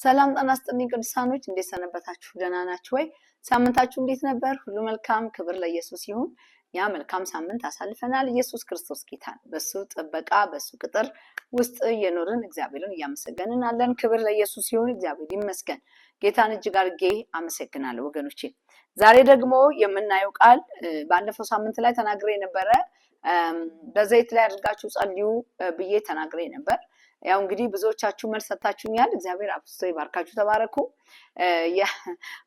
ሰላም ጤና ይስጥልኝ ቅዱሳኖች፣ እንዴት ሰነበታችሁ? ደህና ናችሁ ወይ? ሳምንታችሁ እንዴት ነበር? ሁሉ መልካም? ክብር ለኢየሱስ ይሁን። ያ መልካም ሳምንት አሳልፈናል። ኢየሱስ ክርስቶስ ጌታ በሱ ጥበቃ በሱ ቅጥር ውስጥ እየኖርን እግዚአብሔርን እያመሰገንን አለን። ክብር ለኢየሱስ ይሁን። እግዚአብሔር ይመስገን። ጌታን እጅግ አድርጌ አመሰግናለሁ ወገኖቼ። ዛሬ ደግሞ የምናየው ቃል ባለፈው ሳምንት ላይ ተናግሬ ነበረ። በዘይት ላይ አድርጋችሁ ጸልዩ ብዬ ተናግሬ ነበር። ያው እንግዲህ ብዙዎቻችሁ መልስ ሰጣችሁኛል። እግዚአብሔር አብዝቶ ይባርካችሁ፣ ተባረኩ።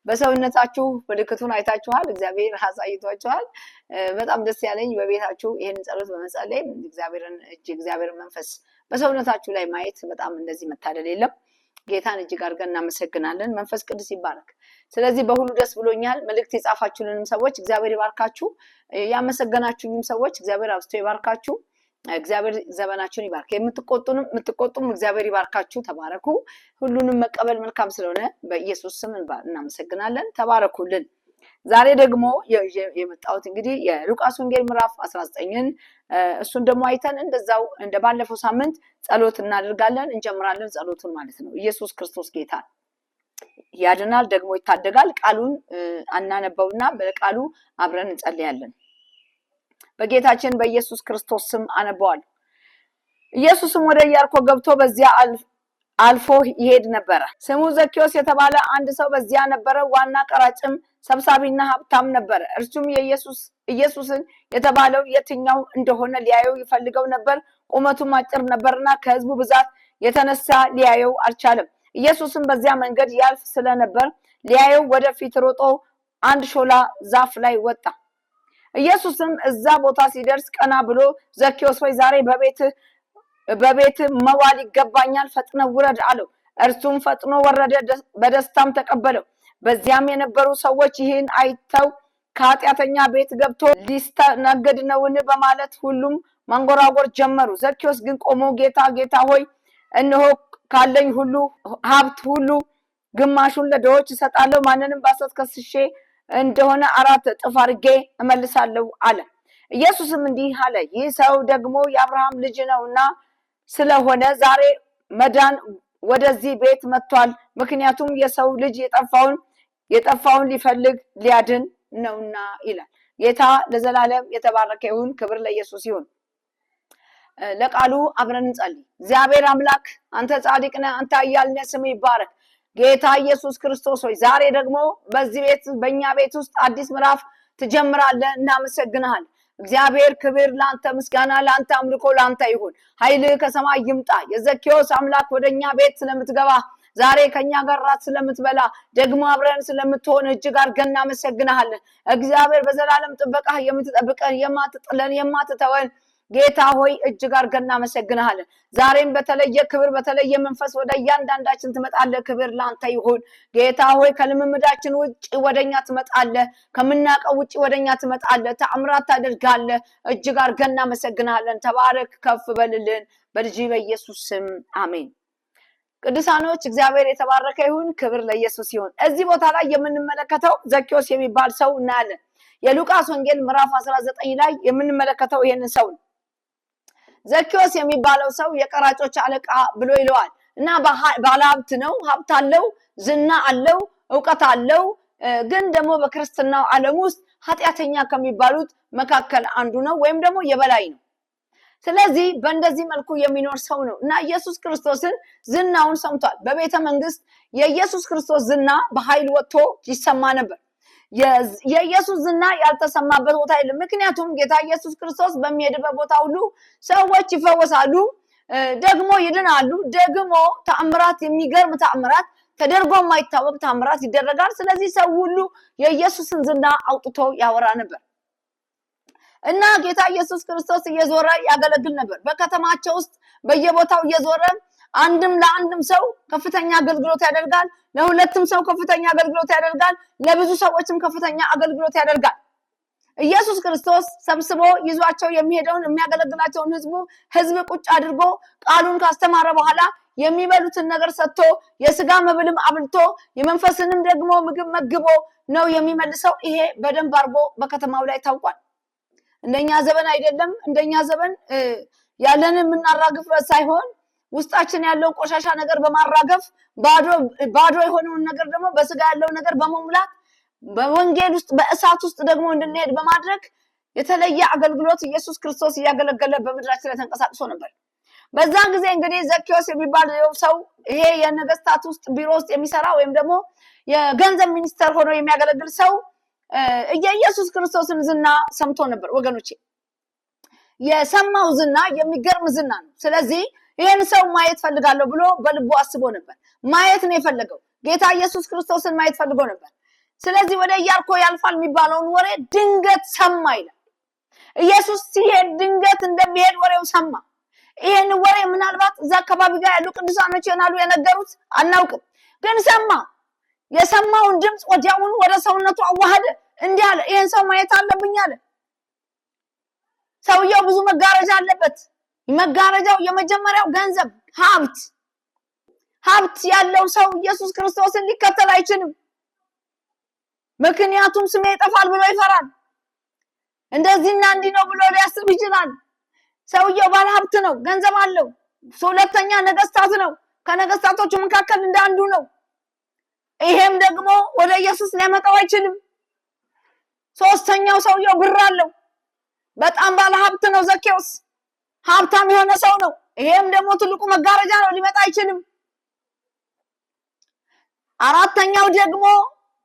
በሰውነታችሁ ምልክቱን አይታችኋል፣ እግዚአብሔር አሳይቷችኋል። በጣም ደስ ያለኝ በቤታችሁ ይሄን ጸሎት በመጸለይ እግዚአብሔርን መንፈስ በሰውነታችሁ ላይ ማየት በጣም እንደዚህ መታደል የለም። ጌታን እጅግ አድርገን እናመሰግናለን። መንፈስ ቅዱስ ይባረክ። ስለዚህ በሁሉ ደስ ብሎኛል። መልእክት የጻፋችሁልንም ሰዎች እግዚአብሔር ይባርካችሁ፣ ያመሰገናችሁኝም ሰዎች እግዚአብሔር አብዝቶ ይባርካችሁ። እግዚአብሔር ዘመናችሁን ይባርክ። የምትቆጡም እግዚአብሔር ይባርካችሁ፣ ተባረኩ። ሁሉንም መቀበል መልካም ስለሆነ በኢየሱስ ስም እናመሰግናለን። ተባረኩልን። ዛሬ ደግሞ የመጣሁት እንግዲህ የሉቃስ ወንጌል ምዕራፍ 19ን እሱን ደግሞ አይተን እንደዛው እንደባለፈው ሳምንት ጸሎት እናደርጋለን፣ እንጀምራለን ጸሎቱን ማለት ነው። ኢየሱስ ክርስቶስ ጌታ ያድናል፣ ደግሞ ይታደጋል። ቃሉን አናነበውና በቃሉ አብረን እንጸልያለን። በጌታችን በኢየሱስ ክርስቶስ ስም አነበዋለሁ። ኢየሱስም ወደ ኢያሪኮ ገብቶ በዚያ አልፎ ይሄድ ነበረ። ስሙ ዘኬዎስ የተባለ አንድ ሰው በዚያ ነበረ። ዋና ቀራጭም ሰብሳቢና ሀብታም ነበረ። እርሱም ኢየሱስን የተባለው የትኛው እንደሆነ ሊያየው ይፈልገው ነበር። ቁመቱም አጭር ነበርና ከሕዝቡ ብዛት የተነሳ ሊያየው አልቻለም። ኢየሱስም በዚያ መንገድ ያልፍ ስለነበር ሊያየው ወደፊት ሮጦ አንድ ሾላ ዛፍ ላይ ወጣ። ኢየሱስም እዛ ቦታ ሲደርስ ቀና ብሎ ዘኬዎስ ሆይ ዛሬ በቤት መዋል ይገባኛል፣ ፈጥነ ውረድ አለው። እርሱም ፈጥኖ ወረደ፣ በደስታም ተቀበለው። በዚያም የነበሩ ሰዎች ይህን አይተው ከኃጢአተኛ ቤት ገብቶ ሊስተናገድ ነውን በማለት ሁሉም ማንጎራጎር ጀመሩ። ዘኬዎስ ግን ቆሞ ጌታ ሆይ እነሆ ካለኝ ሁሉ ሀብት ሁሉ ግማሹን ለድሆች እሰጣለሁ፣ ማንንም በሐሰት ከስሼ እንደሆነ 4 እጥፍ አድርጌ እመልሳለሁ አለ። ኢየሱስም እንዲህ አለ፣ ይህ ሰው ደግሞ የአብርሃም ልጅ ነውና ስለሆነ ዛሬ መዳን ወደዚህ ቤት መጥቷል። ምክንያቱም የሰው ልጅ የጠፋውን ሊፈልግ ሊያድን ነውና ይላል። ጌታ ለዘላለም የተባረከ ይሁን። ክብር ለኢየሱስ ይሁን። ለቃሉ አብረን እንጸልይ። እግዚአብሔር አምላክ አንተ ጻድቅ ነህ፣ አንተ ኃያል ነህ፣ ስምህ ይባረክ። ጌታ ኢየሱስ ክርስቶስ ሆይ ዛሬ ደግሞ በዚህ ቤት በእኛ ቤት ውስጥ አዲስ ምዕራፍ ትጀምራለህ። እናመሰግንሃል እግዚአብሔር። ክብር ላንተ፣ ምስጋና ላንተ፣ አምልኮ ላንተ ይሁን። ኃይልህ ከሰማይ ይምጣ። የዘኬዎስ አምላክ ወደኛ ቤት ስለምትገባ ዛሬ ከኛ ጋር ራት ስለምትበላ ደግሞ አብረን ስለምትሆን እጅግ አድርገን እናመሰግንሃለን። እግዚአብሔር በዘላለም ጥበቃ የምትጠብቀን የማትጥለን የማትተወን ጌታ ሆይ እጅግ አድርገን እናመሰግንሃለን። ዛሬም በተለየ ክብር በተለየ መንፈስ ወደ እያንዳንዳችን ትመጣለህ። ክብር ላንተ ይሁን ጌታ ሆይ። ከልምምዳችን ውጭ ወደኛ ትመጣለህ፣ ከምናውቀው ውጭ ወደኛ ትመጣለህ፣ ተአምራት ታደርጋለህ። እጅግ አድርገን እናመሰግንሃለን። ተባረክ፣ ከፍ በልልን፣ በልጅ በኢየሱስ ስም አሜን። ቅዱሳኖች እግዚአብሔር የተባረከ ይሁን። ክብር ለኢየሱስ ይሁን። እዚህ ቦታ ላይ የምንመለከተው ዘኬዎስ የሚባል ሰው እናያለን። የሉቃስ ወንጌል ምዕራፍ 19 ላይ የምንመለከተው ይሄንን ሰው ነው። ዘኬዎስ የሚባለው ሰው የቀራጮች አለቃ ብሎ ይለዋል እና ባለሀብት ነው። ሀብት አለው፣ ዝና አለው፣ እውቀት አለው። ግን ደግሞ በክርስትናው ዓለም ውስጥ ኃጢአተኛ ከሚባሉት መካከል አንዱ ነው፣ ወይም ደግሞ የበላይ ነው። ስለዚህ በእንደዚህ መልኩ የሚኖር ሰው ነው እና ኢየሱስ ክርስቶስን ዝናውን ሰምቷል። በቤተ መንግስት የኢየሱስ ክርስቶስ ዝና በኃይል ወጥቶ ይሰማ ነበር። የኢየሱስ ዝና ያልተሰማበት ቦታ የለም። ምክንያቱም ጌታ ኢየሱስ ክርስቶስ በሚሄድበት ቦታ ሁሉ ሰዎች ይፈወሳሉ፣ ደግሞ ይድናሉ። ደግሞ ተአምራት፣ የሚገርም ተአምራት ተደርጎ የማይታወቅ ተአምራት ይደረጋል። ስለዚህ ሰው ሁሉ የኢየሱስን ዝና አውጥቶ ያወራ ነበር እና ጌታ ኢየሱስ ክርስቶስ እየዞረ ያገለግል ነበር። በከተማቸው ውስጥ በየቦታው እየዞረ አንድም ለአንድም ሰው ከፍተኛ አገልግሎት ያደርጋል፣ ለሁለትም ሰው ከፍተኛ አገልግሎት ያደርጋል፣ ለብዙ ሰዎችም ከፍተኛ አገልግሎት ያደርጋል። ኢየሱስ ክርስቶስ ሰብስቦ ይዟቸው የሚሄደውን የሚያገለግላቸውን ህዝብ ቁጭ አድርጎ ቃሉን ካስተማረ በኋላ የሚበሉትን ነገር ሰጥቶ የስጋ መብልም አብልቶ የመንፈስንም ደግሞ ምግብ መግቦ ነው የሚመልሰው። ይሄ በደንብ አድርጎ በከተማው ላይ ታውቋል። እንደኛ ዘመን አይደለም። እንደኛ ዘመን ያለንን የምናራግፍበት ሳይሆን ውስጣችን ያለውን ቆሻሻ ነገር በማራገፍ ባዶ የሆነውን ነገር ደግሞ በስጋ ያለው ነገር በመሙላት በወንጌል ውስጥ በእሳት ውስጥ ደግሞ እንድንሄድ በማድረግ የተለየ አገልግሎት ኢየሱስ ክርስቶስ ያገለገለ በምድራችን ላይ ተንቀሳቅሶ ነበር። በዛን ጊዜ እንግዲህ ዘኬዎስ የሚባል ሰው ይሄ የነገስታት ውስጥ ቢሮ ውስጥ የሚሰራ ወይም ደግሞ የገንዘብ ሚኒስተር ሆኖ የሚያገለግል ሰው የኢየሱስ ክርስቶስን ዝና ሰምቶ ነበር። ወገኖቼ የሰማው ዝና የሚገርም ዝና ነው። ስለዚህ ይሄን ሰው ማየት ፈልጋለሁ ብሎ በልቡ አስቦ ነበር። ማየት ነው የፈለገው። ጌታ ኢየሱስ ክርስቶስን ማየት ፈልጎ ነበር። ስለዚህ ወደ ኢያሪኮ ያልፋል የሚባለውን ወሬ ድንገት ሰማ ይላል። ኢየሱስ ሲሄድ ድንገት እንደሚሄድ ወሬው ሰማ። ይሄን ወሬ ምናልባት እዛ አካባቢ ጋር ያሉ ቅዱሳኖች ይሆናሉ የነገሩት፣ አናውቅም። ግን ሰማ። የሰማውን ድምፅ ወዲያውኑ ወደ ሰውነቱ አዋሃደ። እንዲህ አለ፣ ይሄን ሰው ማየት አለብኝ አለ። ሰውየው ብዙ መጋረጃ አለበት። መጋረጃው የመጀመሪያው ገንዘብ፣ ሀብት ያለው ሰው ኢየሱስ ክርስቶስን ሊከተል አይችልም። ምክንያቱም ስሜ ይጠፋል ብሎ ይፈራል። እንደዚህና እንዲህ ነው ብሎ ሊያስብ ይችላል። ሰውየው ባለ ሀብት ነው፣ ገንዘብ አለው። ሁለተኛ ነገስታት ነው፣ ከነገስታቶቹ መካከል እንደ አንዱ ነው። ይሄም ደግሞ ወደ ኢየሱስ ሊያመጣው አይችልም። ሶስተኛው ሰውየው ብር አለው፣ በጣም ባለ ሀብት ነው። ዘኬዎስ ሀብታም የሆነ ሰው ነው። ይሄም ደግሞ ትልቁ መጋረጃ ነው፣ ሊመጣ አይችልም። አራተኛው ደግሞ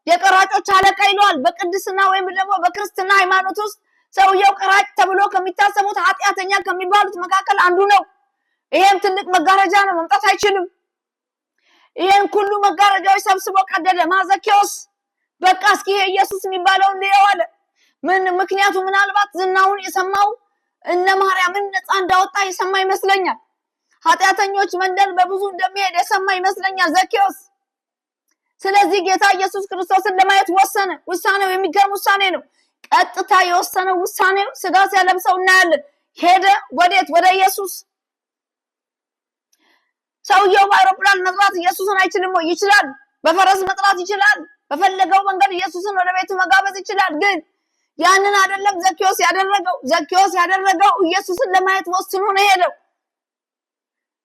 የቀራጮች አለቃ ይሏል። በቅድስና ወይም ደግሞ በክርስትና ሃይማኖት ውስጥ ሰውየው ቀራጭ ተብሎ ከሚታሰቡት ኃጢአተኛ ከሚባሉት መካከል አንዱ ነው። ይሄም ትልቅ መጋረጃ ነው፣ መምጣት አይችልም። ይሄን ሁሉ መጋረጃዎች ሰብስቦ ቀደደ። ዘኬዎስ በቃ እስኪ ይሄ ኢየሱስ የሚባለውን ሊየው አለ። ምክንያቱ ምናልባት ዝናውን የሰማው እነ ማርያምን ነፃ እንዳወጣ የሰማ ይመስለኛል። ኃጢአተኞች መንደር በብዙ እንደሚሄድ የሰማ ይመስለኛል ዘኬዎስ። ስለዚህ ጌታ ኢየሱስ ክርስቶስን ለማየት ወሰነ። ውሳኔው የሚገርም ውሳኔ ነው። ቀጥታ የወሰነው ውሳኔው ስጋ ሲያለብሰው እናያለን። ሄደ ወዴት? ወደ ኢየሱስ። ሰውየው በአውሮፕላን መጥራት ኢየሱስን አይችልም ወይ? ይችላል። በፈረስ መጥራት ይችላል። በፈለገው መንገድ ኢየሱስን ወደ ቤቱ መጋበዝ ይችላል። ግን ያንን አይደለም ዘኬዎስ ያደረገው። ዘኬዎስ ያደረገው ኢየሱስን ለማየት ወስኖ ነው ሄደው።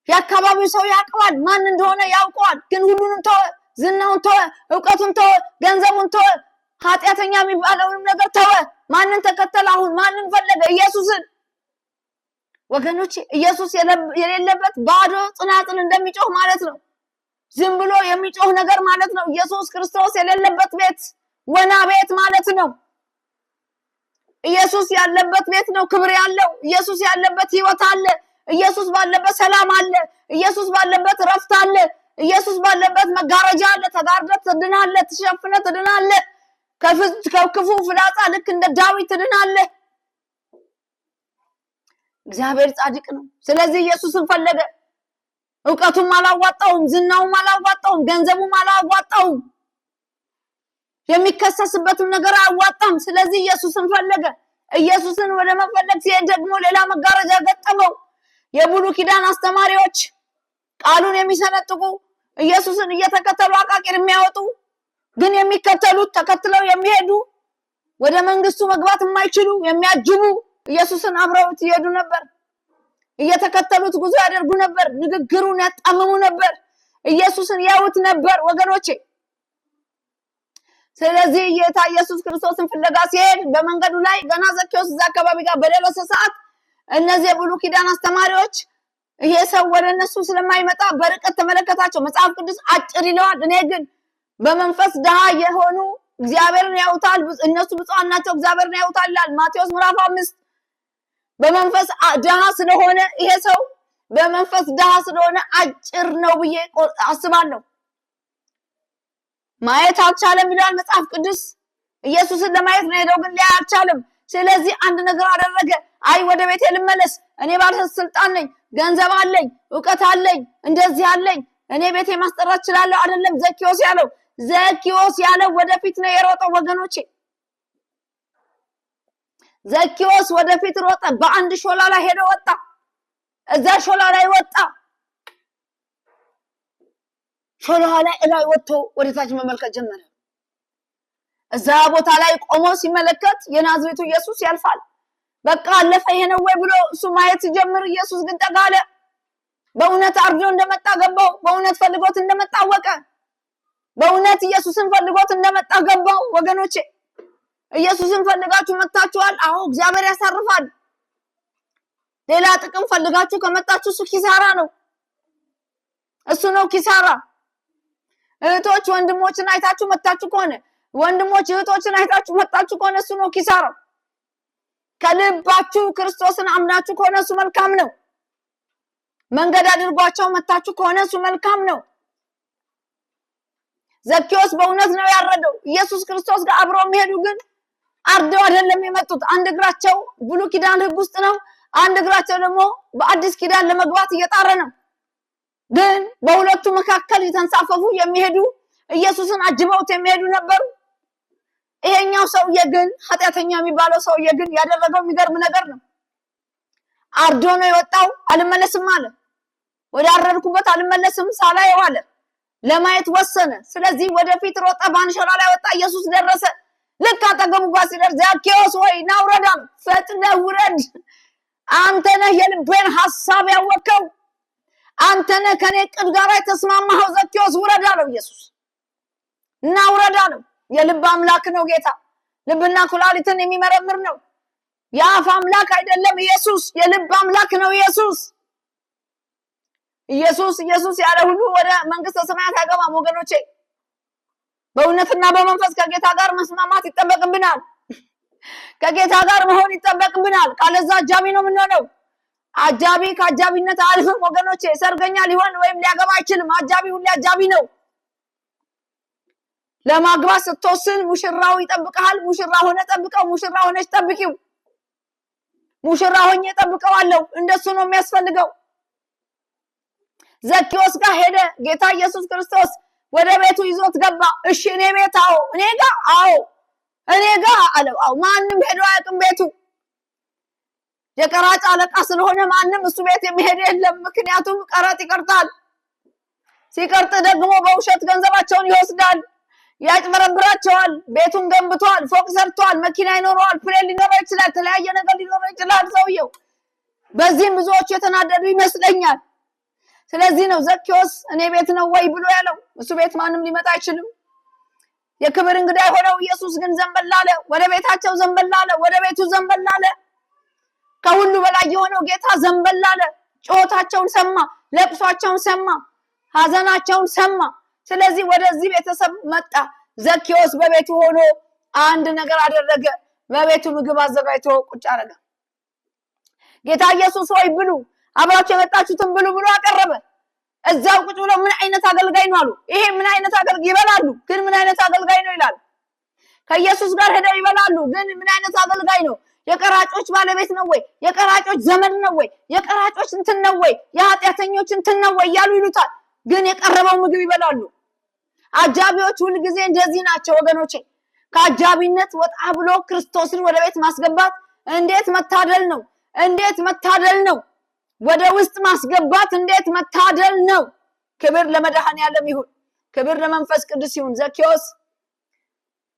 የአካባቢው ሰው ያውቀዋል፣ ማን እንደሆነ ያውቀዋል። ግን ሁሉንም ተወ። ዝናውን ተወ፣ እውቀቱን ተወ፣ ገንዘቡን ተወ፣ ኃጢአተኛ የሚባለውንም ነገር ተወ። ማንን ተከተለ? አሁን ማንን ፈለገ? ኢየሱስን። ወገኖቼ ኢየሱስ የሌለበት ባዶ ጽናጽል እንደሚጮህ ማለት ነው። ዝም ብሎ የሚጮህ ነገር ማለት ነው። ኢየሱስ ክርስቶስ የሌለበት ቤት ወና ቤት ማለት ነው። ኢየሱስ ያለበት ቤት ነው ክብር ያለው። ኢየሱስ ያለበት ህይወት አለ። ኢየሱስ ባለበት ሰላም አለ። ኢየሱስ ባለበት ረፍት አለ። ኢየሱስ ባለበት መጋረጃ አለ። ተጋርደህ ትድናለህ፣ ተሸፍነህ ትድናለህ። ከክፉ ፍላጻ ልክ እንደ ዳዊት ትድናለህ። እግዚአብሔር ጻድቅ ነው። ስለዚህ ኢየሱስን ፈለገ። እውቀቱም አላዋጣውም፣ ዝናውም አላዋጣውም፣ ገንዘቡም አላዋጣውም፣ የሚከሰስበትም ነገር አያዋጣም። ስለዚህ ኢየሱስን ፈለገ። ኢየሱስን ወደ መፈለግ ሲሄድ ደግሞ ሌላ መጋረጃ ገጠመው። የብሉይ ኪዳን አስተማሪዎች፣ ቃሉን የሚሰነጥቁ፣ ኢየሱስን እየተከተሉ አቃቂር የሚያወጡ ግን የሚከተሉት ተከትለው የሚሄዱ ወደ መንግስቱ መግባት የማይችሉ የሚያጅቡ ኢየሱስን አብረውት ይሄዱ ነበር። እየተከተሉት ጉዞ ያደርጉ ነበር። ንግግሩን ያጣምሙ ነበር። ኢየሱስን ያዩት ነበር ወገኖቼ። ስለዚህ ጌታ ኢየሱስ ክርስቶስን ፍለጋ ሲሄድ በመንገዱ ላይ ገና ዘኬዎስ እዛ አካባቢ ጋር በደረሰ ሰዓት እነዚህ የብሉይ ኪዳን አስተማሪዎች ይሄ ሰው ወደ እነሱ ስለማይመጣ በርቀት ተመለከታቸው። መጽሐፍ ቅዱስ አጭር ይለዋል። እኔ ግን በመንፈስ ድሃ የሆኑ እግዚአብሔርን ያዩታል፣ እነሱ ብፁዓን ናቸው እግዚአብሔርን ያዩታል ይላል ማቴዎስ ምዕራፍ 5። በመንፈስ ድሃ ስለሆነ ይሄ ሰው በመንፈስ ድሃ ስለሆነ አጭር ነው ብዬ አስባለሁ። ማየት አልቻለም ይላል መጽሐፍ ቅዱስ። ኢየሱስን ለማየት ነው ሄደው፣ ግን ሊያይ አልቻለም። ስለዚህ አንድ ነገር አደረገ። አይ ወደ ቤቴ ልመለስ፣ እኔ ባለስልጣን ነኝ፣ ገንዘብ አለኝ፣ እውቀት አለኝ፣ እንደዚህ አለኝ፣ እኔ ቤቴ ማስጠራት እችላለሁ አይደለም ዘኬዎስ ያለው። ዘኬዎስ ያለው ወደፊት ነው የሮጠው ወገኖቼ። ዘኬዎስ ወደፊት ሮጠ። በአንድ ሾላ ላይ ሄዶ ወጣ። እዛ ሾላ ላይ ወጣ። ሾላው ላይ ወጥቶ ወደታች መመልከት ጀመረ። እዛ ቦታ ላይ ቆሞ ሲመለከት የናዝሬቱ ኢየሱስ ያልፋል። በቃ አለፈ ይሄ ነው ወይ ብሎ እሱ ማየት ሲጀምር ኢየሱስ ግን ጠጋለ። በእውነት አርዶ እንደመጣ ገባው። በእውነት ፈልጎት እንደመጣ አወቀ። በእውነት ኢየሱስን ፈልጎት እንደመጣ ገባው። ወገኖቼ ኢየሱስን ፈልጋችሁ መጣችኋል? አዎ እግዚአብሔር ያሳርፋል። ሌላ ጥቅም ፈልጋችሁ ከመጣችሁ እሱ ኪሳራ ነው። እሱ ነው ኪሳራ። እህቶች ወንድሞችን አይታችሁ መጣችሁ ከሆነ ወንድሞች እህቶችን አይታችሁ መጣችሁ ከሆነ እሱ ነው ኪሳራ። ከልባችሁ ክርስቶስን አምናችሁ ከሆነ እሱ መልካም ነው። መንገድ አድርጓቸው መጣችሁ ከሆነ እሱ መልካም ነው። ዘኬዎስ በእውነት ነው ያረደው። ኢየሱስ ክርስቶስ ጋር አብረው የሚሄዱ ግን አርደው አይደለም የመጡት። አንድ እግራቸው ብሉይ ኪዳን ሕግ ውስጥ ነው፣ አንድ እግራቸው ደግሞ በአዲስ ኪዳን ለመግባት እየጣረ ነው። ግን በሁለቱ መካከል የተንሳፈፉ የሚሄዱ ኢየሱስን አጅበውት የሚሄዱ ነበሩ። ይሄኛው ሰውዬ ግን ኃጢአተኛ የሚባለው ሰውዬ ግን ያደረገው የሚገርም ነገር ነው። አርዶ ነው የወጣው። አልመለስም አለ። ወደ አረድኩበት አልመለስም ሳላየው አለ። ለማየት ወሰነ። ስለዚህ ወደፊት ሮጠ፣ ባንሸራ ላይ ወጣ። ኢየሱስ ደረሰ። ልክ አጠገቡ ጋር ሲደርስ ዘኬዎስ ሆይ ና ውረድ አለ። ፈጥነህ ውረድ፣ አንተ ነህ የልቤን ሐሳብ ያወቅኸው፣ አንተ ነህ ከኔ ዕቅድ ጋር የተስማማኸው። ዘኬዎስ ውረድ አለው ኢየሱስ። እና ውረድ አለው። የልብ አምላክ ነው ጌታ። ልብና ኩላሊትን የሚመረምር ነው። የአፍ አምላክ አይደለም ኢየሱስ፣ የልብ አምላክ ነው ኢየሱስ። ኢየሱስ ያለ ሁሉ ወደ መንግስተ ሰማያት አይገባም። ወገኖቼ በእውነትና በመንፈስ ከጌታ ጋር መስማማት ይጠበቅብናል። ከጌታ ጋር መሆን ይጠበቅብናል። ካለዛ አጃቢ ነው የምንሆነው። አጃቢ ከአጃቢነት አልፍም ወገኖቼ። ሰርገኛ ሊሆን ወይም ሊያገባ አይችልም። አጃቢ ሁሌ አጃቢ ነው። ለማግባት ስትወስን ሙሽራው ይጠብቀሃል። ሙሽራ ሆነ ጠብቀው፣ ሙሽራ ሆነች ጠብቂው። ሙሽራ ሆኜ ጠብቀዋለሁ። እንደሱ ነው የሚያስፈልገው። ዘኬዎስ ጋር ሄደ። ጌታ ኢየሱስ ክርስቶስ ወደ ቤቱ ይዞት ገባ። እሺ እኔ ቤት? አዎ እኔ ጋር? አዎ እኔ ጋር አለው። አዎ ማንም ሄዶ አያውቅም ቤቱ። የቀራጭ አለቃ ስለሆነ ማንም እሱ ቤት የሚሄድ የለም። ምክንያቱም ቀረጥ ይቀርጣል። ሲቀርጥ ደግሞ በውሸት ገንዘባቸውን ይወስዳል፣ ያጭበረብራቸዋል። ቤቱን ገንብቷል፣ ፎቅ ሰርቷል፣ መኪና ይኖረዋል፣ ፕሌን ሊኖረው ይችላል፣ የተለያየ ነገር ሊኖረው ይችላል ሰውየው። በዚህም ብዙዎች የተናደዱ ይመስለኛል። ስለዚህ ነው ዘኬዎስ እኔ ቤት ነው ወይ ብሎ ያለው። እሱ ቤት ማንም ሊመጣ አይችልም። የክብር እንግዳ የሆነው ኢየሱስ ግን ዘንበል አለ። ወደ ቤታቸው ዘንበል አለ። ወደ ቤቱ ዘንበል አለ። ከሁሉ በላይ የሆነው ጌታ ዘንበል አለ። ጩኸታቸውን ሰማ፣ ለቅሷቸውን ሰማ፣ ሐዘናቸውን ሰማ። ስለዚህ ወደዚህ ቤተሰብ መጣ። ዘኬዎስ በቤቱ ሆኖ አንድ ነገር አደረገ። በቤቱ ምግብ አዘጋጅቶ ቁጭ አደረገ። ጌታ ኢየሱስ ሆይ ብሉ፣ አብራችሁ የመጣችሁትን ብሉ ብሎ አቀረበ። እዛው ቁጭ ብሎ ምን አይነት አገልጋይ ነው አሉ። ይሄ ምን አይነት አገልጋይ ይበላሉ፣ ግን ምን አይነት አገልጋይ ነው ይላሉ። ከኢየሱስ ጋር ሄደው ይበላሉ፣ ግን ምን አይነት አገልጋይ ነው? የቀራጮች ባለቤት ነው ወይ? የቀራጮች ዘመድ ነው ወይ? የቀራጮች እንትን ነው ወይ? የኃጢአተኞች እንትን ነው ወይ እያሉ ይሉታል። ግን የቀረበው ምግብ ይበላሉ። አጃቢዎች ሁልጊዜ እንደዚህ ናቸው ወገኖቼ። ከአጃቢነት ወጣ ብሎ ክርስቶስን ወደ ቤት ማስገባት እንዴት መታደል ነው! እንዴት መታደል ነው! ወደ ውስጥ ማስገባት እንዴት መታደል ነው! ክብር ለመድኃኔዓለም ይሁን፣ ክብር ለመንፈስ ቅዱስ ይሁን። ዘኬዎስ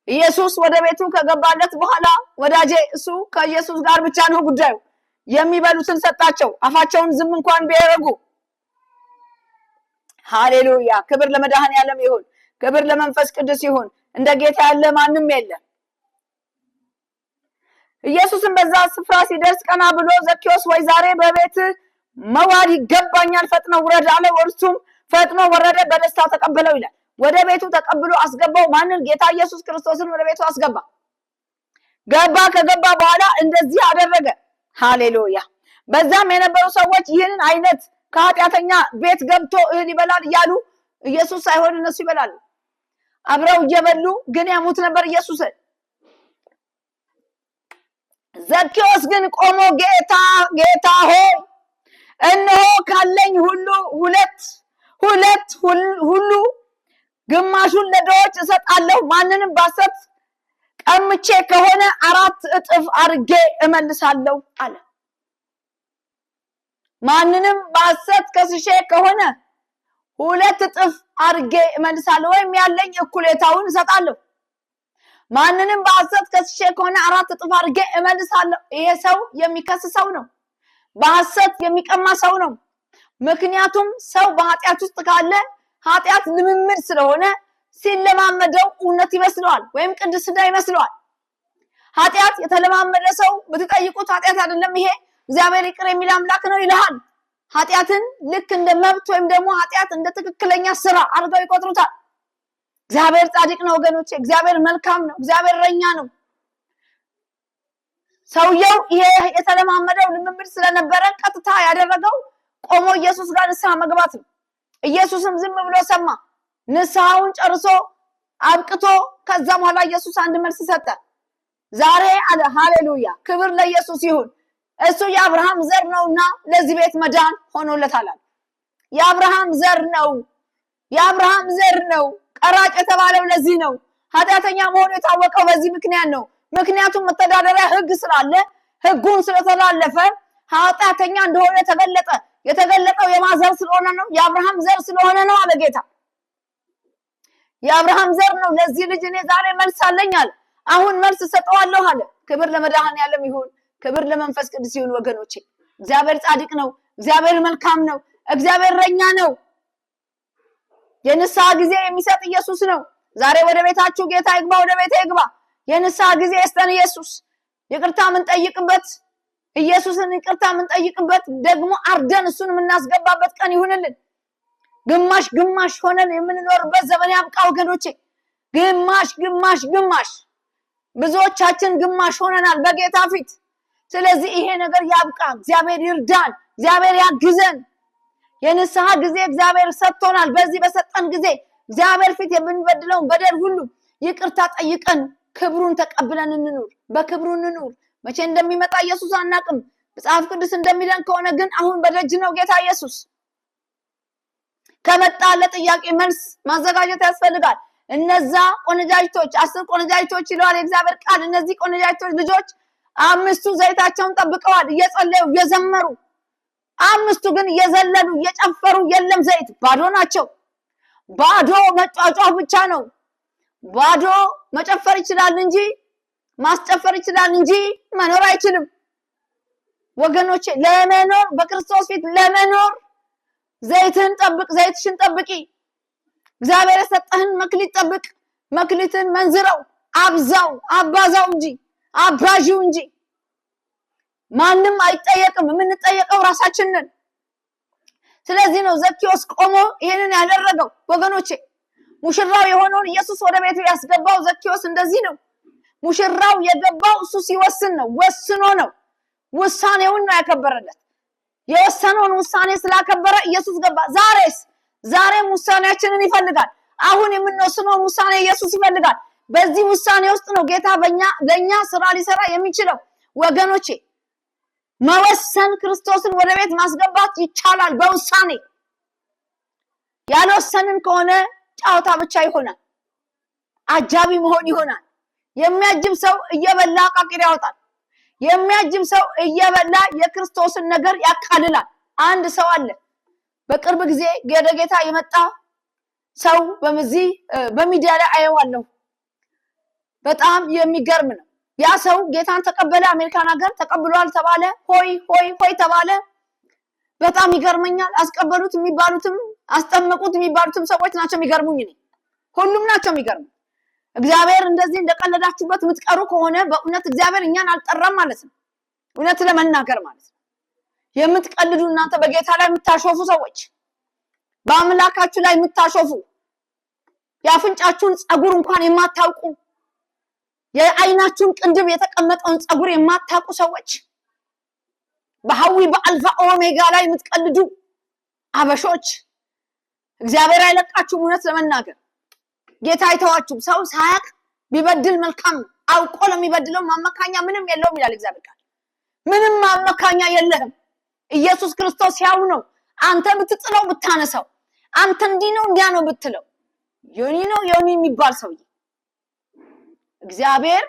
ኢየሱስ ወደ ቤቱ ከገባለት በኋላ ወዳጄ እሱ ከኢየሱስ ጋር ብቻ ነው ጉዳዩ። የሚበሉትን ሰጣቸው፣ አፋቸውን ዝም እንኳን ቢያደርጉ። ሃሌሉያ! ክብር ለመድኃኔዓለም ይሁን፣ ክብር ለመንፈስ ቅዱስ ይሁን። እንደ ጌታ ያለ ማንም የለም። ኢየሱስም በዛ ስፍራ ሲደርስ ቀና ብሎ ዘኬዎስ ወይ ዛሬ በቤት መዋል ይገባኛል፣ ፈጥኖ ውረድ አለው። እርሱም ፈጥኖ ወረደ፣ በደስታ ተቀበለው ይላል። ወደ ቤቱ ተቀብሎ አስገባው። ማንን? ጌታ ኢየሱስ ክርስቶስን ወደ ቤቱ አስገባ። ገባ። ከገባ በኋላ እንደዚህ አደረገ። ሃሌሉያ! በዛም የነበሩ ሰዎች ይህንን አይነት ከኃጢአተኛ ቤት ገብቶ እህል ይበላል እያሉ ኢየሱስ ሳይሆን እነሱ ይበላሉ። አብረው እየበሉ ግን ያሙት ነበር ኢየሱስን። ዘኬዎስ ግን ቆሞ ጌታ ሆይ እነሆ ካለኝ ሁሉ ግማሹን ለድሆች እሰጣለሁ። ማንንም ባሰት ቀምቼ ከሆነ 4 እጥፍ አድርጌ እመልሳለሁ አለ። ማንንም ባሰት ከስሼ ከሆነ 2 እጥፍ አድርጌ እመልሳለሁ፣ ወይም ያለኝ እኩሌታውን እሰጣለሁ። ማንንም በሐሰት ከስሼ ከሆነ 4 እጥፍ አድርጌ እመልሳለሁ። ይሄ ሰው የሚከስ ሰው ነው። በሐሰት የሚቀማ ሰው ነው። ምክንያቱም ሰው በኃጢአት ውስጥ ካለ ኃጢአት ልምምድ ስለሆነ ሲለማመደው እውነት ይመስለዋል ወይም ቅድስና ይመስለዋል። ኃጢአት የተለማመደ ሰው ብትጠይቁት ኃጢአት አይደለም ይሄ እግዚአብሔር ይቅር የሚል አምላክ ነው ይልሃል። ኃጢአትን ልክ እንደ መብት ወይም ደግሞ ኃጢአት እንደ ትክክለኛ ስራ አድርገው ይቆጥሩታል። እግዚአብሔር ጻድቅ ነው ወገኖቼ፣ እግዚአብሔር መልካም ነው፣ እግዚአብሔር እረኛ ነው። ሰውየው ይሄ የተለማመደው ልምምድ ስለነበረ ቀጥታ ያደረገው ቆሞ ኢየሱስ ጋር ንስሐ መግባት ነው። ኢየሱስም ዝም ብሎ ሰማ። ንስሐውን ጨርሶ አብቅቶ ከዛ በኋላ ኢየሱስ አንድ መልስ ሰጠ። ዛሬ አለ ሃሌሉያ ክብር ለኢየሱስ ይሁን፣ እሱ የአብርሃም ዘር ነውና ለዚህ ቤት መዳን ሆኖለታል። የአብርሃም ዘር ነው፣ የአብርሃም ዘር ነው። ቀራጭ የተባለው ለዚህ ነው። ኃጢአተኛ መሆኑ የታወቀው በዚህ ምክንያት ነው። ምክንያቱም መተዳደሪያ ሕግ ስላለ ሕጉን ስለተላለፈ ኃጢአተኛ እንደሆነ ተገለጠ። የተገለጠው የማዘር ስለሆነ ነው፣ የአብርሃም ዘር ስለሆነ ነው አለ ጌታ። የአብርሃም ዘር ነው። ለዚህ ልጅ እኔ ዛሬ መልስ አለኝ አለ። አሁን መልስ ሰጠዋለሁ አለ። ክብር ለመድኃኔዓለም ይሁን፣ ክብር ለመንፈስ ቅዱስ ይሁን። ወገኖቼ እግዚአብሔር ጻድቅ ነው፣ እግዚአብሔር መልካም ነው፣ እግዚአብሔር እረኛ ነው። የንስሐ ጊዜ የሚሰጥ ኢየሱስ ነው። ዛሬ ወደ ቤታችሁ ጌታ ይግባ፣ ወደ ቤቴ ይግባ። የንስሐ ጊዜ ይስጠን ኢየሱስ። ይቅርታ የምንጠይቅበት ኢየሱስን ይቅርታ የምንጠይቅበት ደግሞ አርደን እሱን የምናስገባበት ቀን ይሁንልን። ግማሽ ግማሽ ሆነን የምንኖርበት ዘመን ያብቃ ወገኖቼ። ግማሽ ብዙዎቻችን ግማሽ ሆነናል በጌታ ፊት። ስለዚህ ይሄ ነገር ያብቃ። እግዚአብሔር ይርዳን፣ እግዚአብሔር ያግዘን። የንስሐ ጊዜ እግዚአብሔር ሰጥቶናል። በዚህ በሰጠን ጊዜ እግዚአብሔር ፊት የምንበድለውን በደል ሁሉ ይቅርታ ጠይቀን ክብሩን ተቀብለን እንኑር፣ በክብሩ እንኑር። መቼ እንደሚመጣ ኢየሱስ አናቅም። መጽሐፍ ቅዱስ እንደሚለን ከሆነ ግን አሁን በደጅ ነው ጌታ ኢየሱስ። ከመጣ ለጥያቄ መልስ ማዘጋጀት ያስፈልጋል። እነዛ ቆነጃጅቶች 10 ቆነጃጅቶች ይለዋል የእግዚአብሔር ቃል። እነዚህ ቆነጃጅቶች ልጆች 5ቱ ዘይታቸውን ጠብቀዋል እየጸለዩ እየዘመሩ። 5ቱ ግን እየዘለሉ እየጨፈሩ የለም ዘይት፣ ባዶ ናቸው። ባዶ መጫጫህ ብቻ ነው። ባዶ መጨፈር ይችላል እንጂ ማስጨፈር ይችላል እንጂ መኖር አይችልም። ወገኖቼ ለመኖር በክርስቶስ ፊት ለመኖር ዘይትን ጠብቅ፣ ዘይትሽን ጠብቂ። እግዚአብሔር የሰጠህን መክሊት ጠብቅ። መክሊትን መንዝረው፣ አብዛው፣ አባዛው እንጂ አባዢው እንጂ ማንም አይጠየቅም። የምንጠየቀው ራሳችንን። ስለዚህ ነው ዘኪዮስ ቆሞ ይሄንን ያደረገው ወገኖቼ። ሙሽራው የሆነውን ኢየሱስ ወደ ቤቱ ያስገባው ዘኪዮስ እንደዚህ ነው። ሙሽራው የገባው እሱ ሲወስን ነው፣ ወስኖ ነው። ውሳኔውን ነው ያከበረለት። የወሰነውን ውሳኔ ስላከበረ ኢየሱስ ገባ። ዛሬም ውሳኔያችንን ይፈልጋል። አሁን የምንወስነውን ውሳኔ ኢየሱስ ይፈልጋል። በዚህ ውሳኔ ውስጥ ነው ጌታ ለኛ ስራ ሊሰራ የሚችለው ወገኖቼ። መወሰን ክርስቶስን ወደ ቤት ማስገባት ይቻላል በውሳኔ። ያልወሰንን ከሆነ ጫውታ ብቻ ይሆናል፣ አጃቢ መሆን ይሆናል። የሚያጅብ ሰው እየበላ ቃቂር ያወጣል። የሚያጅብ ሰው እየበላ የክርስቶስን ነገር ያቃልላል። አንድ ሰው አለ በቅርብ ጊዜ ወደ ጌታ የመጣ ሰው በሚዲያ ላይ አየዋለሁ። በጣም የሚገርም ነው። ያ ሰው ጌታን ተቀበለ። አሜሪካን ሀገር ተቀብሏል ተባለ። ሆይ ተባለ። በጣም ይገርመኛል። አስቀበሉት የሚባሉትም አስጠመቁት የሚባሉትም ሰዎች ናቸው የሚገርሙኝ። ሁሉም ናቸው የሚገርሙ። እግዚአብሔር እንደዚህ እንደቀለዳችሁበት የምትቀሩ ከሆነ በእውነት እግዚአብሔር እኛን አልጠራም ማለት ነው። እውነት ለመናገር ማለት ነው። የምትቀልዱ እናንተ በጌታ ላይ የምታሾፉ ሰዎች፣ በአምላካችሁ ላይ የምታሾፉ፣ የአፍንጫችሁን ጸጉር እንኳን የማታውቁ፣ የአይናችሁን ቅንድብ የተቀመጠውን ጸጉር የማታውቁ ሰዎች፣ በሐዊ በአልፋ ኦሜጋ ላይ የምትቀልዱ አበሾች እግዚአብሔር አይለቃችሁም። እውነት ለመናገር ጌታ አይተዋችሁም። ሰው ሳያቅ ቢበድል መልካም፣ አውቆ ለሚበድለው ማመካኛ ምንም የለውም ይላል እግዚአብሔር ቃል። ምንም ማመካኛ የለህም። ኢየሱስ ክርስቶስ ያው ነው። አንተ ብትጥለው ብታነሳው፣ አንተ እንዲህ ነው እንዲያ ነው ብትለው፣ ዮኒ ነው ዮኒ የሚባል ሰውዬ እግዚአብሔር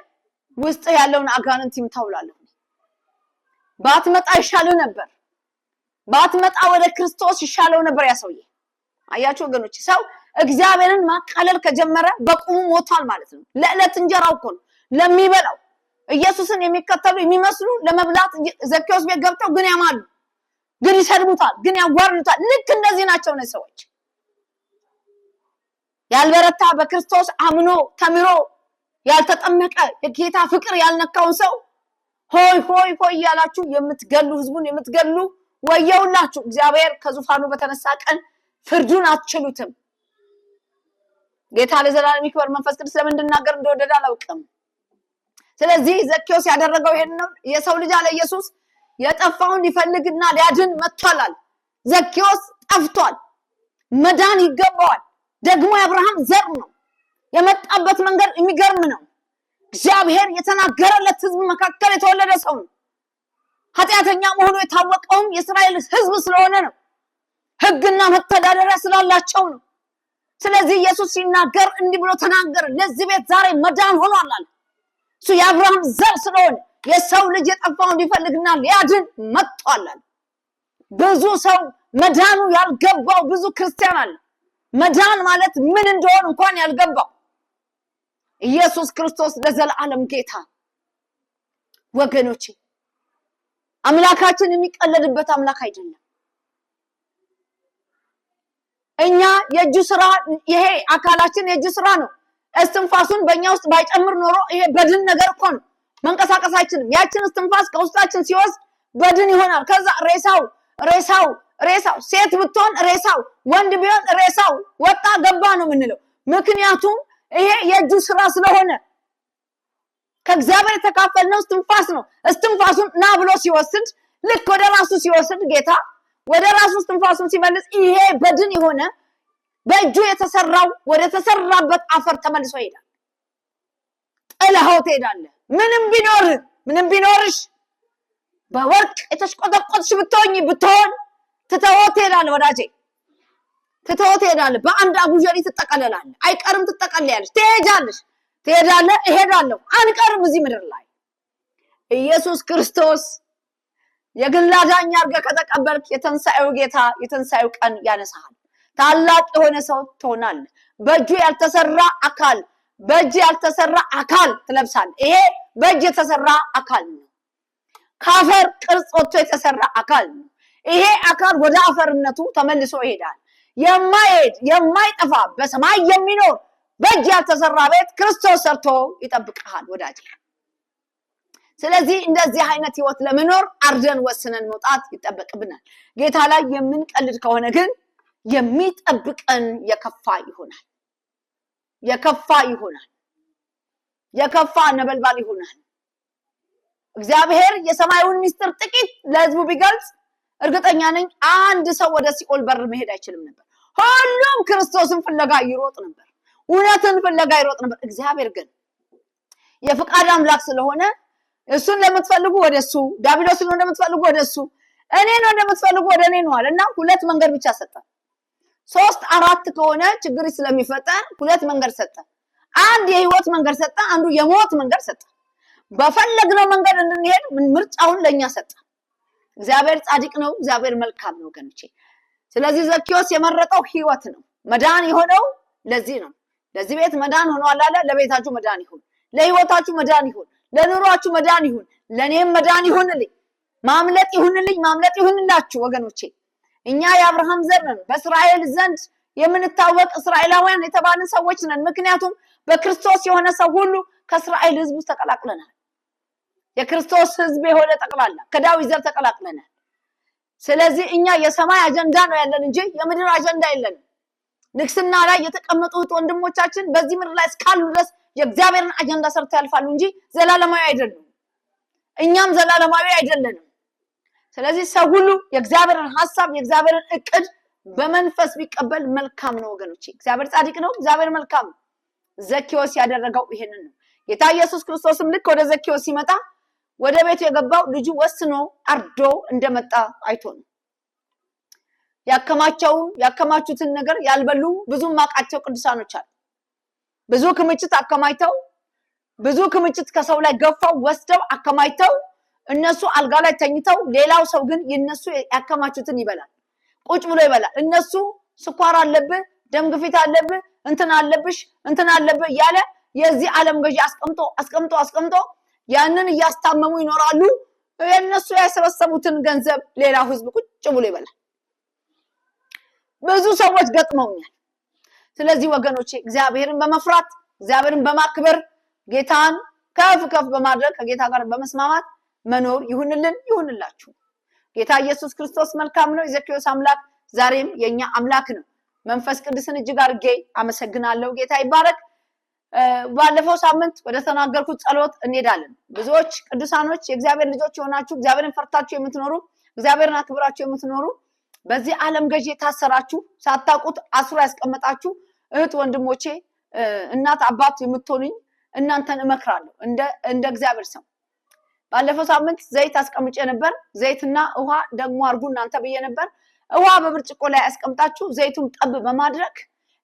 ውስጥ ያለውን አጋንንት ይምታውላለሁ። ባትመጣ ይሻለው ነበር። ባትመጣ ወደ ክርስቶስ ይሻለው ነበር ያ ሰውዬ። አያችሁ ወገኖች፣ ሰው እግዚአብሔርን ማቃለል ከጀመረ በቁሙ ሞቷል ማለት ነው። ለዕለት እንጀራው እኮ ነው ለሚበላው። ኢየሱስን የሚከተሉ የሚመስሉ ለመብላት ዘኬዎስ ቤት ገብተው ግን ያማሉ። ግን ይሰድቡታል፣ ግን ያዋርዱታል። ልክ እንደዚህ ናቸው እነዚህ ሰዎች። ያልበረታ በክርስቶስ አምኖ ተምሮ ያልተጠመቀ የጌታ ፍቅር ያልነካውን ሰው ሆይ ሆይ ሆይ ያላችሁ የምትገሉ ህዝቡን የምትገሉ ወየውላችሁ። እግዚአብሔር ከዙፋኑ በተነሳ ቀን ፍርዱን አትችሉትም። ጌታ ለዘላለም ይክበር። መንፈስ ቅዱስ ለምን እንድናገር እንደወደደ አላውቅም። ስለዚህ ዘኬዎስ ያደረገው ይሄን ነው። የሰው ልጅ አለ ኢየሱስ የጠፋውን ሊፈልግና ሊያድን መጥቷል። ዘኬዎስ ጠፍቷል፣ መዳን ይገባዋል። ደግሞ የአብርሃም ዘር ነው። የመጣበት መንገድ የሚገርም ነው። እግዚአብሔር የተናገረለት ህዝብ መካከል የተወለደ ሰው ነው። ኃጢአተኛ መሆኑ የታወቀውም የእስራኤል ህዝብ ስለሆነ ነው። ህግና መተዳደሪያ ስላላቸው ነው። ስለዚህ ኢየሱስ ሲናገር እንዲህ ብሎ ተናገረ፣ ለዚህ ቤት ዛሬ መዳን ሆኗል አለ። እሱ የአብርሃም ዘር ስለሆነ የሰው ልጅ የጠፋውን ሊፈልግና ሊያድን መጥቷል አለ። ብዙ ሰው መዳኑ ያልገባው ብዙ ክርስቲያን አለ። መዳን ማለት ምን እንደሆነ እንኳን ያልገባው። ኢየሱስ ክርስቶስ ለዘላለም ጌታ። ወገኖቼ አምላካችን የሚቀለድበት አምላክ አይደለም። እኛ የእጁ ስራ፣ ይሄ አካላችን የእጁ ስራ ነው። እስትንፋሱን በእኛ ውስጥ ባይጨምር ኖሮ ይሄ በድን ነገር እኮ ነው፣ መንቀሳቀስ አይችልም። ያችን እስትንፋስ ከውስጣችን ሲወስድ በድን ይሆናል። ከዛ ሬሳው ሴት ብትሆን ሬሳው፣ ወንድ ቢሆን ሬሳው ወጣ ገባ ነው የምንለው። ምክንያቱም ይሄ የእጁ ስራ ስለሆነ ከእግዚአብሔር የተካፈልነው እስትንፋስ ነው። እስትንፋሱን ና ብሎ ሲወስድ፣ ልክ ወደ ራሱ ሲወስድ ጌታ ወደ ራሱ እስትንፋሱን ሲመልስ ይሄ በድን የሆነ በእጁ የተሰራው ወደ ተሰራበት አፈር ተመልሶ ይሄዳል። ጥለኸው ትሄዳለህ። ምንም ቢኖርሽ በወርቅ የተሽቆጠቆጥሽ ብትሆን ትተኸው ትሄዳለህ። ወዳጄ ትተኸው ትሄዳለህ። በአንድ አጉጀሪ ትጠቀለላለህ። አይቀርም፣ ትጠቀለያለሽ፣ ትሄዳለህ። እሄዳለሁ፣ አንቀርም እዚህ ምድር ላይ። ኢየሱስ ክርስቶስ የግል አዳኝ አድርገህ ከተቀበልክ የትንሣኤው ጌታ የትንሣኤው ቀን ያነሳሃል። ታላቅ የሆነ ሰው ትሆናለህ። በእጅ ያልተሰራ አካል ትለብሳለህ። ይሄ በእጅ የተሰራ አካል ነው። ከአፈር ቅርጽ ወጥቶ የተሰራ አካል ነው። ይሄ አካል ወደ አፈርነቱ ተመልሶ ይሄዳል። የማይጠፋ በሰማይ የሚኖር በእጅ ያልተሰራ ቤት ክርስቶስ ሰርቶ ይጠብቅሃል ወዳጅ። ስለዚህ እንደዚህ አይነት ህይወት ለመኖር አርደን ወስነን መውጣት ይጠበቅብናል። ጌታ ላይ የምንቀልድ ከሆነ ግን የሚጠብቀን የከፋ ነበልባል ይሆናል። እግዚአብሔር የሰማዩን ምስጢር ጥቂት ለህዝቡ ቢገልጽ እርግጠኛ ነኝ አንድ ሰው ወደ ሲኦል በር መሄድ አይችልም ነበር። ሁሉም ክርስቶስን ፍለጋ ይሮጥ ነበር፣ እውነትን ፍለጋ ይሮጥ ነበር። እግዚአብሔር ግን የፍቃድ አምላክ ስለሆነ እሱን ለምትፈልጉ ወደሱ፣ ዲያብሎስን ለምትፈልጉ ወደሱ፣ እኔን ለምትፈልጉ ወደ እኔ ነው አለና ሁለት መንገድ ብቻ ሰጠ። 3 4 ከሆነ ችግር ስለሚፈጠር ሁለት መንገድ ሰጠ። አንድ የህይወት መንገድ ሰጠ፣ አንዱ የሞት መንገድ ሰጠ። በፈለግነው መንገድ እንድንሄድ ምርጫውን ለኛ ሰጠ። እግዚአብሔር ጻድቅ ነው፣ እግዚአብሔር መልካም ነው ወገኖቼ። ስለዚህ ዘኬዎስ የመረጠው ህይወት ነው። መዳን የሆነው ለዚህ ነው። ለዚህ ቤት መዳን ሆኗል አለ። ለቤታችሁ መዳን ይሁን፣ ለህይወታችሁ መዳን ይሁን፣ ለኑሯችሁ መዳን ይሁን፣ ለኔም መዳን ይሁንልኝ፣ ማምለጥ ይሁንላችሁ ወገኖቼ። እኛ የአብርሃም ዘር ነን። በእስራኤል ዘንድ የምንታወቅ እስራኤላውያን የተባልን ሰዎች ነን። ምክንያቱም በክርስቶስ የሆነ ሰው ሁሉ ከእስራኤል ህዝብ ውስጥ ተቀላቅለናል። የክርስቶስ ህዝብ የሆነ ጠቅላላ ከዳዊት ዘር ተቀላቅለናል። ስለዚህ እኛ የሰማይ አጀንዳ ነው ያለን እንጂ የምድር አጀንዳ የለንም። ንግስና ላይ የተቀመጡት ወንድሞቻችን በዚህ ምድር ላይ እስካሉ ድረስ የእግዚአብሔርን አጀንዳ ሰርተው ያልፋሉ እንጂ ዘላለማዊ አይደሉም። እኛም ዘላለማዊ አይደለንም። ስለዚህ ሰው ሁሉ የእግዚአብሔርን ሐሳብ የእግዚአብሔርን እቅድ በመንፈስ ቢቀበል መልካም ነው ወገኖቼ። እግዚአብሔር ጻድቅ ነው፣ እግዚአብሔር መልካም ነው። ዘኬዎስ ያደረገው ይሄንን ነው። ጌታ ኢየሱስ ክርስቶስም ልክ ወደ ዘኬዎስ ሲመጣ ወደ ቤቱ የገባው ልጁ ወስኖ አርዶ እንደመጣ አይቶ ነው። ያከማቹትን ነገር ያልበሉ ብዙ ማቃቸው ቅዱሳኖች አሉ። ብዙ ክምችት አከማይተው፣ ብዙ ክምችት ከሰው ላይ ገፋው ወስደው አከማይተው እነሱ አልጋ ላይ ተኝተው፣ ሌላው ሰው ግን የነሱ ያከማቹትን ይበላል፣ ቁጭ ብሎ ይበላል። እነሱ ስኳር አለብህ፣ ደም ግፊት አለብህ፣ እንትን አለብህ ያለ የዚህ ዓለም ገዢ አስቀምጦ ያንን እያስታመሙ ይኖራሉ። የነሱ ያሰበሰቡትን ገንዘብ ሌላው ህዝብ ቁጭ ብሎ ይበላል። ብዙ ሰዎች ገጥመውኛል። ስለዚህ ወገኖቼ እግዚአብሔርን በመፍራት እግዚአብሔርን በማክበር ጌታን ከፍ ከፍ በማድረግ ከጌታ ጋር በመስማማት መኖር ይሁንላችሁ። ጌታ ኢየሱስ ክርስቶስ መልካም ነው። የዘኬዎስ አምላክ ዛሬም የኛ አምላክ ነው። መንፈስ ቅዱስን እጅግ አድርጌ አመሰግናለሁ። ጌታ ይባረክ። ባለፈው ሳምንት ወደ ተናገርኩት ጸሎት እንሄዳለን። ብዙዎች ቅዱሳኖች የእግዚአብሔር ልጆች የሆናችሁ እግዚአብሔርን ፈርታችሁ የምትኖሩ እግዚአብሔርን አክብራችሁ የምትኖሩ በዚህ ዓለም ገዢ የታሰራችሁ ሳታውቁት አስሮ ያስቀመጣችሁ እህት ወንድሞቼ፣ እናት አባት የምትሆኑኝ እናንተን እመክራለሁ እንደ እግዚአብሔር ሰው። ባለፈው ሳምንት ዘይት አስቀምጬ ነበር። ዘይትና ውሃ ደግሞ አርጉ እናንተ ብዬ ነበር። ውሃ በብርጭቆ ላይ አስቀምጣችሁ ዘይቱን ጠብ በማድረግ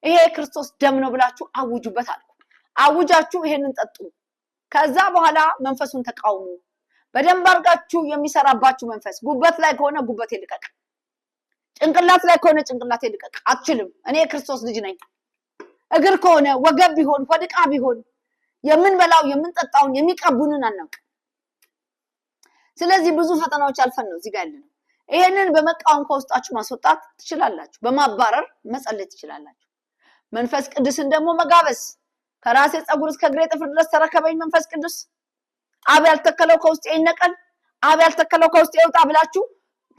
ይሄ ክርስቶስ ደም ነው ብላችሁ አውጁበት አልኩ። አውጃችሁ ይሄንን ጠጡ። ከዛ በኋላ መንፈሱን ተቃውሙ። በደንብ አርጋችሁ የሚሰራባችሁ መንፈስ ጉበት ላይ ከሆነ ጉበት ይልቀቅ፣ ጭንቅላት ላይ ከሆነ ጭንቅላት ይልቀቅ። አትችልም፣ እኔ የክርስቶስ ልጅ ነኝ። እግር ከሆነ ወገብ ቢሆን ወድቃ ቢሆን የምንበላው የምንጠጣውን የሚቀቡንን አናውቅ። ስለዚህ ብዙ ፈተናዎች አልፈን ነው እዚህ ጋር ያለነው። ይሄንን በመቃወም ከውስጣችሁ ማስወጣት ትችላላችሁ። በማባረር መጸለይ ትችላላችሁ። መንፈስ ቅዱስን ደግሞ መጋበስ ከራሴ ጸጉር እስከ እግሬ ጥፍር ድረስ ተረከበኝ መንፈስ ቅዱስ፣ አብ ያልተከለው ከውስጤ ይነቀል፣ አብ ያልተከለው ከውስጤ ይውጣ ብላችሁ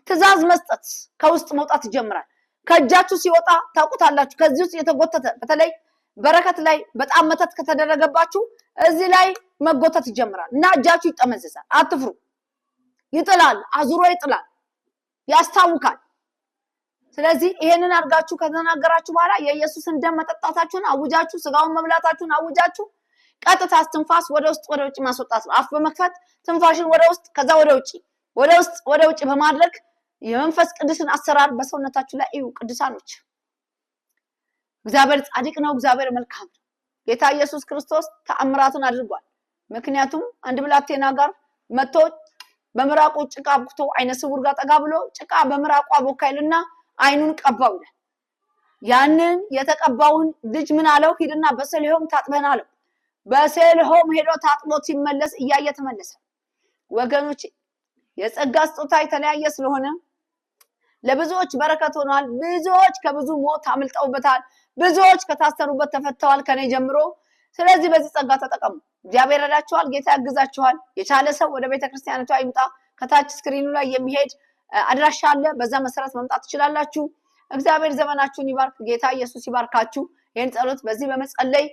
ትእዛዝ መስጠት ከውስጥ መውጣት ይጀምራል። ከእጃችሁ ሲወጣ ታውቁታላችሁ። ከዚህ ውስጥ የተጎተተ በተለይ በረከት ላይ በጣም መተት ከተደረገባችሁ እዚህ ላይ መጎተት ይጀምራል እና እጃችሁ ይጠመዘዛል። አትፍሩ። ይጥላል፣ አዙሮ ይጥላል፣ ያስታውካል። ስለዚህ ይሄንን አድርጋችሁ ከተናገራችሁ በኋላ የኢየሱስን ደም መጠጣታችሁን አውጃችሁ ስጋውን መብላታችሁን አውጃችሁ ቀጥታ ትንፋስ ወደ ውስጥ ወደ ውጭ ማስወጣት ነው። አፍ በመክፈት ትንፋሽን ወደ ውስጥ ከዛ ወደ ውጭ ወደ ውስጥ ወደ ውጭ በማድረግ የመንፈስ ቅዱስን አሰራር በሰውነታችሁ ላይ እዩ። ቅዱሳኖች እግዚአብሔር ጻድቅ ነው፣ እግዚአብሔር መልካም ነው። ጌታ ኢየሱስ ክርስቶስ ተአምራትን አድርጓል። ምክንያቱም አንድ ብላቴና ጋር መጥቶ በምራቁ ጭቃ አብክቶ አይነ ስውር ጋር ጠጋ ብሎ ጭቃ በምራቁ አቦካይልና አይኑን ቀባው ይላል። ያንን የተቀባውን ልጅ ምን አለው? ሂድና በሰሊሆም ታጥበና አለው። በሰሊሆም ሄዶ ታጥቦ ሲመለስ እያየ ተመለሰ። ወገኖች የጸጋ ስጦታ የተለያየ ስለሆነ ለብዙዎች በረከት ሆኗል። ብዙዎች ከብዙ ሞት አምልጠውበታል። ብዙዎች ከታሰሩበት ተፈተዋል ከኔ ጀምሮ። ስለዚህ በዚህ ጸጋ ተጠቀሙ። እግዚአብሔር ረዳችኋል። ጌታ ያግዛችኋል። የቻለ ሰው ወደ ቤተክርስቲያኒቷ ይምጣ። ከታች ስክሪኑ ላይ የሚሄድ አድራሻ አለ። በዛ መሰረት መምጣት ትችላላችሁ። እግዚአብሔር ዘመናችሁን ይባርክ። ጌታ ኢየሱስ ይባርካችሁ። ይህን ጸሎት በዚህ በመጸለይ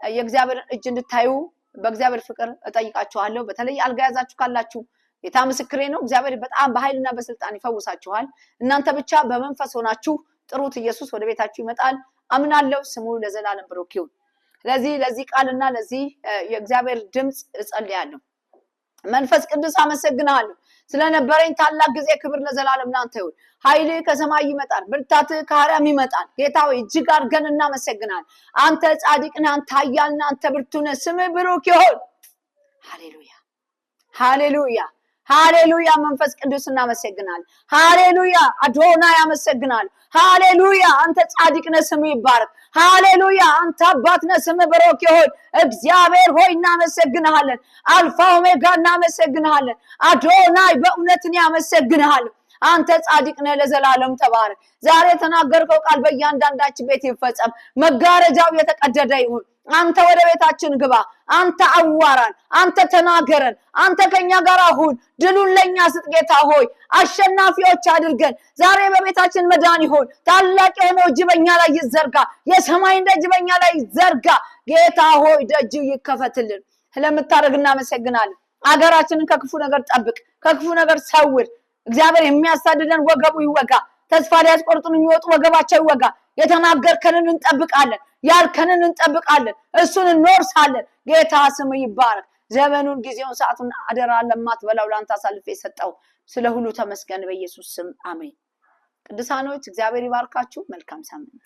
የእግዚአብሔር እጅ እንድታዩ በእግዚአብሔር ፍቅር እጠይቃችኋለሁ። በተለይ አልጋ ያዛችሁ ካላችሁ ጌታ ምስክሬ ነው። እግዚአብሔር በጣም በኃይልና በስልጣን ይፈውሳችኋል። እናንተ ብቻ በመንፈስ ሆናችሁ ጥሩት። ኢየሱስ ወደ ቤታችሁ ይመጣል። አምናለሁ። ስሙ ለዘላለም ብሩክ ይሁን። ስለዚህ ለዚህ ቃልና ለዚህ የእግዚአብሔር ድምጽ እጸልያለሁ። መንፈስ ቅዱስ አመሰግናለሁ ስለነበረኝ ታላቅ ጊዜ። ክብር ለዘላለም ላንተ ይሁን። ኃይል ከሰማይ ይመጣል፣ ብርታት ከአርያም ይመጣል። ጌታ ሆይ እጅግ አድርገን እናመሰግናለን። አንተ ጻድቅ ነህ፣ አንተ ኃያል ነህ፣ አንተ ብርቱ ነህ። ስምህ ብሩክ ይሁን። ሃሌሉያ ሃሌሉያ ሃሌሉያ። መንፈስ ቅዱስ እናመሰግናለን። ሃሌሉያ አዶናይ ያመሰግናል። ሃሌሉያ አንተ ጻድቅ ነህ፣ ስምህ ይባረክ። ሃሌሉያ አንተ አባት ነህ፣ ስምህ ብሩክ ይሁን። እግዚአብሔር ሆይ እናመሰግንሃለን። አልፋ ኦሜጋ እናመሰግንሃለን። አዶናይ በእውነት እናመሰግንሃለን። አንተ ጻድቅ ነህ፣ ለዘላለም ተባረክ። ዛሬ ተናገርከው ቃል በእያንዳንዳችን ቤት ይፈጸም። መጋረጃው የተቀደደ ይሁን። አንተ ወደ ቤታችን ግባ። አንተ አዋራን፣ አንተ ተናገረን፣ አንተ ከኛ ጋር አሁን ድሉን ለኛ ስጥ። ጌታ ሆይ አሸናፊዎች አድርገን። ዛሬ በቤታችን መዳን ይሁን። ታላቅ የሆነው እጅ በኛ ላይ ይዘርጋ። የሰማይን ደጅ በኛ ላይ ይዘርጋ። ጌታ ሆይ ደጅ ይከፈትልን። ስለምታደርግ እናመሰግናለን። አገራችንን ከክፉ ነገር ጠብቅ፣ ከክፉ ነገር ሰውር። እግዚአብሔር የሚያሳድደን ወገቡ ይወጋ። ተስፋ ሊያስቆርጡን የሚወጡ ወገባቸው ይወጋ። የተናገርከንን እንጠብቃለን፣ ያልከንን እንጠብቃለን፣ እሱን እንወርሳለን። ጌታ ስም ይባረክ። ዘመኑን ጊዜውን ሰዓቱን አደራ ለማትበላው ላንተ አሳልፌ የሰጠው ስለ ሁሉ ተመስገን። በኢየሱስ ስም አሜን። ቅዱሳኖች እግዚአብሔር ይባርካችሁ። መልካም ሳምንት